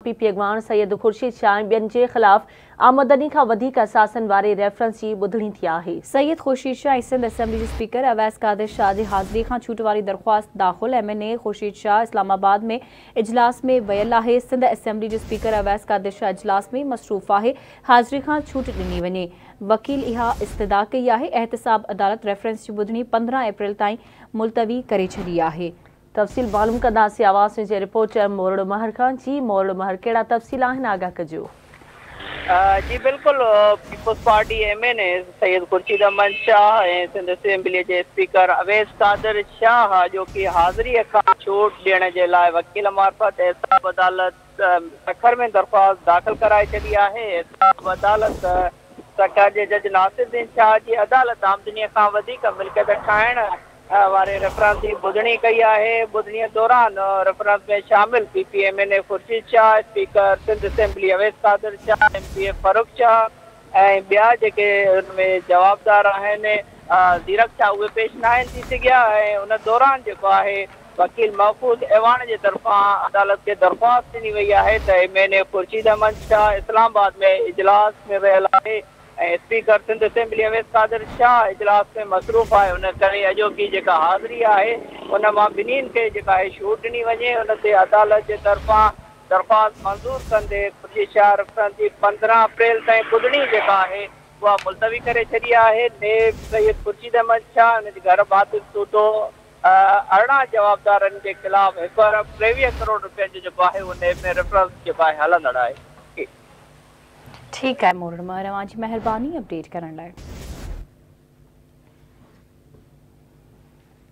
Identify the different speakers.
Speaker 1: PP अॻवान सैयद खुर्शीद शाह ॿियनि जे ख़िलाफ़ आमदनी खां वधीक असासनि वारे रेफरेंस जी ॿुधणी थी आहे।
Speaker 2: सैयद खुर्शीद शाह सिंध असेंबली जे स्पीकर अवैस कादिर शाह जी हाज़िरी खां छूट वारी दरख़्वास्त दाख़िल। MNA खुर्शीद शाह इस्लामाबाद में इजलास में वियल आहे। सिंध असेंबली जे स्पीकर अवैस कादिर शाह इजलास में मसरूफ़ आहे। हाज़िरी खां छूट ॾिनी वञे। वकील इहा इस्तदा कई आहे। एहतसाब अदालत रेफरेंस जी ॿुधणी 15 अप्रैल ताईं मुलतवी करे छॾी आहे।
Speaker 1: तफ़सील मालूम कंदासीं आवाज़ जे रिपोर्टर मोरड़ महर खान। जी मोरड़ महर, कहिड़ा तफ़सील आहिनि, आगाह कजो।
Speaker 3: जी बिल्कुल, पीपल्स पार्टी MNA सैयद खुर्शीद अहमद शाह ऐं सिंध असेंबली जे स्पीकर अवैस कादिर शाह जो कि हाज़िरी खां छूट ॾियण जे लाइ वकील मार्फत एहतसाब अदालत सखर में दरख़्वास्त दाख़िल कराए छॾी आहे। एहतसाब अदालत सखर जे जज नासिरुद्दीन शाह जी अदालत आमदनीअ खां वधीक मिल्कियत ठाहिण वारे रेफरेंस जी ॿुधणी कई आहे। ॿुधणीअ दौरान रेफरेंस में शामिल PP MNA Khurshid Shah, speaker Sindh assembly Awais Qadir Shah, MPA Farooq Shah ऐं ॿिया जेके हुनमें जवाबदार आहिनि ज़ीरक शाह उहे पेश न आहिनि थी सघिया। ऐं उन दौरान जेको आहे वकील महफूज़ ऐवान जे तरफ़ां अदालत खे दरख़्वास्त ॾिनी वई आहे त MNA खुर्शीद अहमद शाह इस्लामाबाद में इजलास में वियल आहे ऐं स्पीकर सिंध असेंबली अवैस कादिर शाह इजलास में मसरूफ़ आहे। उन करे अॼोकी जेका हाज़िरी आहे उन मां ॿिन्हिनि खे जेका आहे छूट ॾिनी वञे। उन ते अदालत जे तरफ़ां दरख़्वास्त मंज़ूर कंदे खुर्शीद शाह रेफरेंस जी 15 अप्रैल ताईं ॿुधणी जेका आहे उहा मुलतवी करे छॾी आहे। नेब सैयद खुर्शीद अहमद शाह उन जे घर बातिल सूदो 18 जवाबदारनि जे ख़िलाफ़ 1 अरब 23 करोड़ रुपयनि जो जेको आहे उन में रेफरेंस जेको आहे हलंदड़ आहे।
Speaker 2: ठीक है मोरड़ महर, जी मेहरबानी अपडेट करण लाइ।